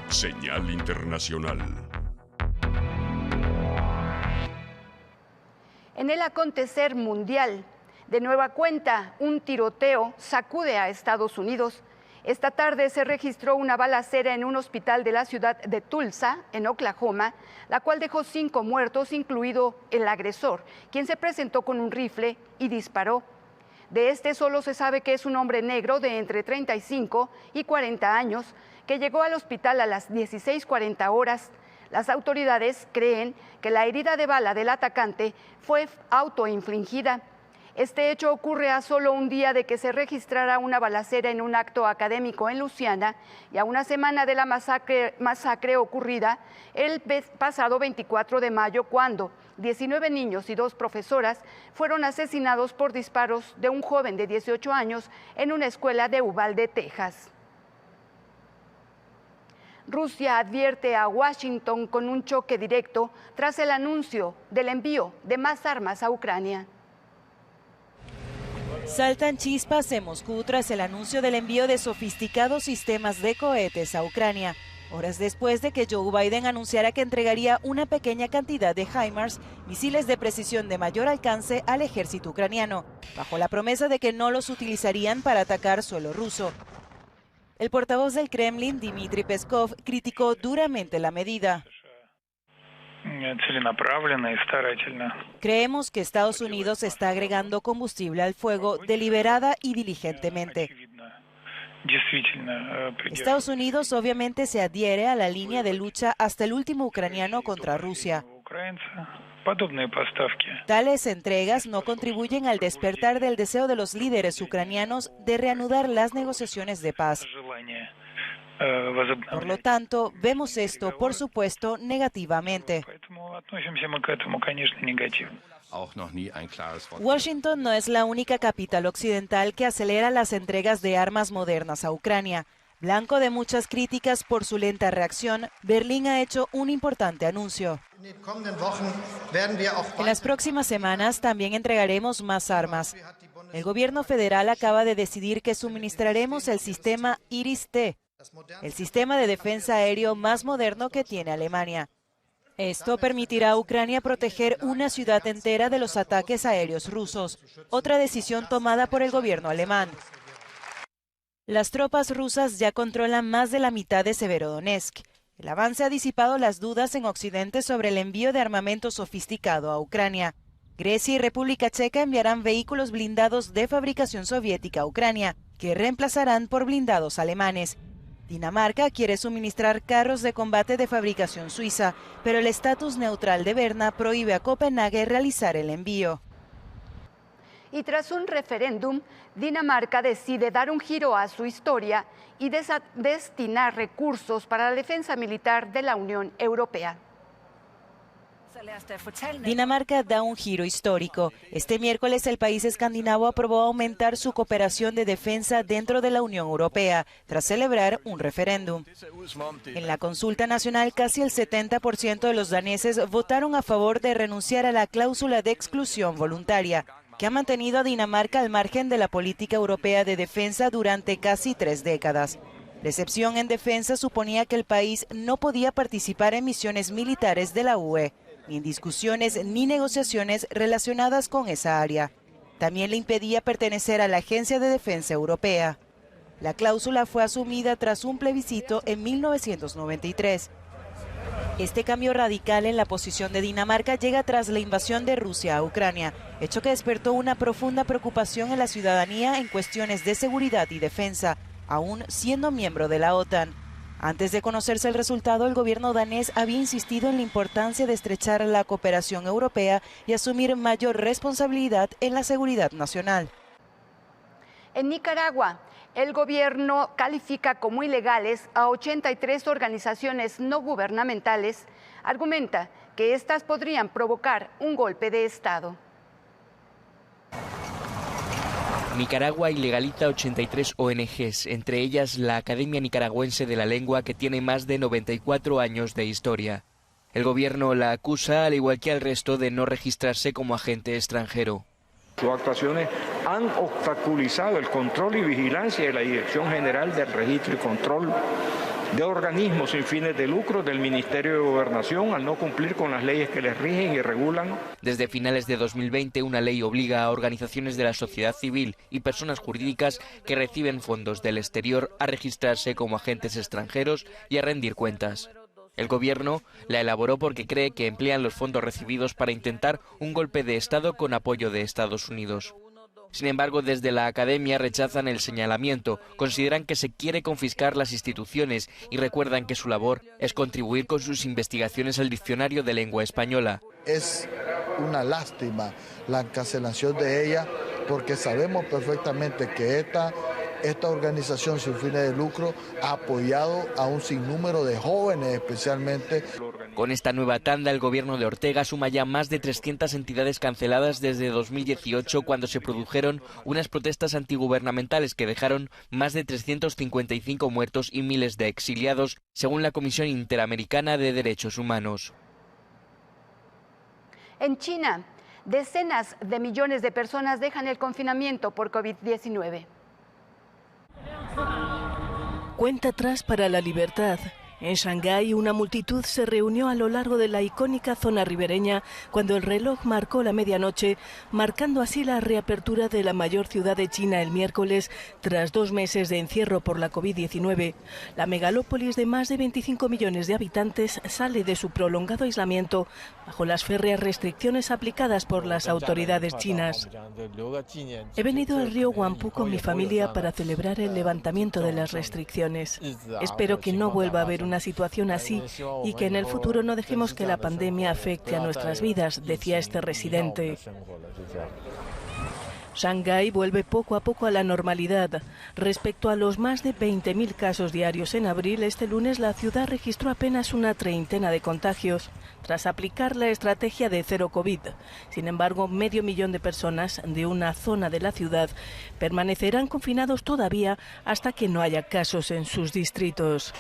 Señal Internacional. En el acontecer mundial, de nueva cuenta, un tiroteo sacude a Estados Unidos. Esta tarde se registró una balacera en un hospital de la ciudad de Tulsa, en Oklahoma, la cual dejó 5 muertos, incluido el agresor, quien se presentó con un rifle y disparó. De este solo se sabe que es un hombre negro de entre 35 y 40 años, que llegó al hospital a las 16:40 horas. Las autoridades creen que la herida de bala del atacante fue autoinfligida. Este hecho ocurre a solo un día de que se registrara una balacera en un acto académico en Luisiana y a una semana de la masacre ocurrida el pasado 24 de mayo, cuando 19 niños y 2 profesoras fueron asesinados por disparos de un joven de 18 años en una escuela de Uvalde, Texas. Rusia advierte a Washington con un choque directo tras el anuncio del envío de más armas a Ucrania. Saltan chispas en Moscú tras el anuncio del envío de sofisticados sistemas de cohetes a Ucrania, horas después de que Joe Biden anunciara que entregaría una pequeña cantidad de HIMARS, misiles de precisión de mayor alcance, al ejército ucraniano, bajo la promesa de que no los utilizarían para atacar suelo ruso. El portavoz del Kremlin, Dmitry Peskov, criticó duramente la medida. Creemos que Estados Unidos está agregando combustible al fuego deliberada y diligentemente. Estados Unidos obviamente se adhiere a la línea de lucha hasta el último ucraniano contra Rusia. Tales entregas no contribuyen al despertar del deseo de los líderes ucranianos de reanudar las negociaciones de paz. Por lo tanto, vemos esto, por supuesto, negativamente. Washington no es la única capital occidental que acelera las entregas de armas modernas a Ucrania. Blanco de muchas críticas por su lenta reacción, Berlín ha hecho un importante anuncio. En las próximas semanas también entregaremos más armas. El gobierno federal acaba de decidir que suministraremos el sistema Iris-T, el sistema de defensa aéreo más moderno que tiene Alemania. Esto permitirá a Ucrania proteger una ciudad entera de los ataques aéreos rusos, otra decisión tomada por el gobierno alemán. Las tropas rusas ya controlan más de la mitad de Severodonetsk. El avance ha disipado las dudas en Occidente sobre el envío de armamento sofisticado a Ucrania. Grecia y República Checa enviarán vehículos blindados de fabricación soviética a Ucrania, que reemplazarán por blindados alemanes. Dinamarca quiere suministrar carros de combate de fabricación suiza, pero el estatus neutral de Berna prohíbe a Copenhague realizar el envío. Y tras un referéndum, Dinamarca decide dar un giro a su historia y destinar recursos para la defensa militar de la Unión Europea. Dinamarca da un giro histórico. Este miércoles el país escandinavo aprobó aumentar su cooperación de defensa dentro de la Unión Europea, tras celebrar un referéndum. En la consulta nacional, casi el 70% de los daneses votaron a favor de renunciar a la cláusula de exclusión voluntaria, que ha mantenido a Dinamarca al margen de la política europea de defensa durante casi 3 décadas. La excepción en defensa suponía que el país no podía participar en misiones militares de la UE, ni en discusiones ni negociaciones relacionadas con esa área. También le impedía pertenecer a la Agencia de Defensa Europea. La cláusula fue asumida tras un plebiscito en 1993. Este cambio radical en la posición de Dinamarca llega tras la invasión de Rusia a Ucrania, hecho que despertó una profunda preocupación en la ciudadanía en cuestiones de seguridad y defensa, aún siendo miembro de la OTAN. Antes de conocerse el resultado, el gobierno danés había insistido en la importancia de estrechar la cooperación europea y asumir mayor responsabilidad en la seguridad nacional. En Nicaragua, el gobierno califica como ilegales a 83 organizaciones no gubernamentales. Argumenta que estas podrían provocar un golpe de Estado. Nicaragua ilegaliza 83 ONGs, entre ellas la Academia Nicaragüense de la Lengua, que tiene más de 94 años de historia. El gobierno la acusa, al igual que al resto, de no registrarse como agente extranjero. Sus actuaciones han obstaculizado el control y vigilancia de la Dirección General del Registro y Control de organismos sin fines de lucro del Ministerio de Gobernación al no cumplir con las leyes que les rigen y regulan. Desde finales de 2020, una ley obliga a organizaciones de la sociedad civil y personas jurídicas que reciben fondos del exterior a registrarse como agentes extranjeros y a rendir cuentas. El gobierno la elaboró porque cree que emplean los fondos recibidos para intentar un golpe de Estado con apoyo de Estados Unidos. Sin embargo, desde la academia rechazan el señalamiento, consideran que se quiere confiscar las instituciones y recuerdan que su labor es contribuir con sus investigaciones al diccionario de lengua española. Es una lástima la encarcelación de ella porque sabemos perfectamente que esta organización sin fines de lucro ha apoyado a un sinnúmero de jóvenes especialmente. Con esta nueva tanda, el gobierno de Ortega suma ya más de 300 entidades canceladas desde 2018, cuando se produjeron unas protestas antigubernamentales que dejaron más de 355 muertos y miles de exiliados, según la Comisión Interamericana de Derechos Humanos. En China, decenas de millones de personas dejan el confinamiento por COVID-19. Cuenta atrás para la libertad. En Shanghái, una multitud se reunió a lo largo de la icónica zona ribereña cuando el reloj marcó la medianoche, marcando así la reapertura de la mayor ciudad de China el miércoles, tras 2 meses de encierro por la COVID-19. La megalópolis de más de 25 millones de habitantes sale de su prolongado aislamiento bajo las férreas restricciones aplicadas por las autoridades chinas. He venido al río Huangpu con mi familia para celebrar el levantamiento de las restricciones. Espero que no vuelva a haber una situación así y que en el futuro no dejemos que la pandemia afecte a nuestras vidas, decía este residente. Shanghái vuelve poco a poco a la normalidad. Respecto a los más de 20.000 casos diarios en abril, este lunes la ciudad registró apenas una treintena de contagios, tras aplicar la estrategia de cero COVID. Sin embargo, 500.000 de personas de una zona de la ciudad permanecerán confinados todavía hasta que no haya casos en sus distritos.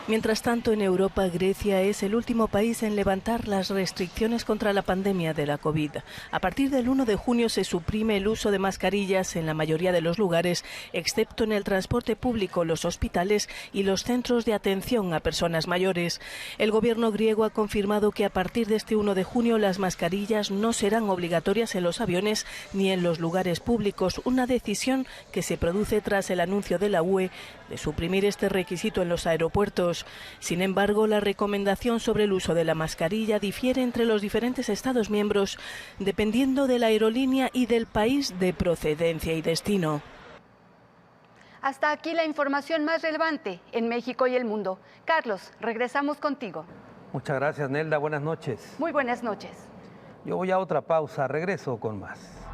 Mientras tanto, en Europa, Grecia es el último país en levantar las restricciones contra la pandemia de la COVID. A partir del 1 de junio se suprime el uso de mascarillas en la mayoría de los lugares, excepto en el transporte público, los hospitales y los centros de atención a personas mayores. El gobierno griego ha confirmado que a partir de este 1 de junio las mascarillas no serán obligatorias en los aviones ni en los lugares públicos, una decisión que se produce tras el anuncio de la UE de suprimir este requisito en los aeropuertos. Sin embargo, la recomendación sobre el uso de la mascarilla difiere entre los diferentes Estados miembros, dependiendo de la aerolínea y del país de procedencia y destino. Hasta aquí la información más relevante en México y el mundo. Carlos, regresamos contigo. Muchas gracias, Nelda. Buenas noches. Muy buenas noches. Yo voy a otra pausa. Regreso con más.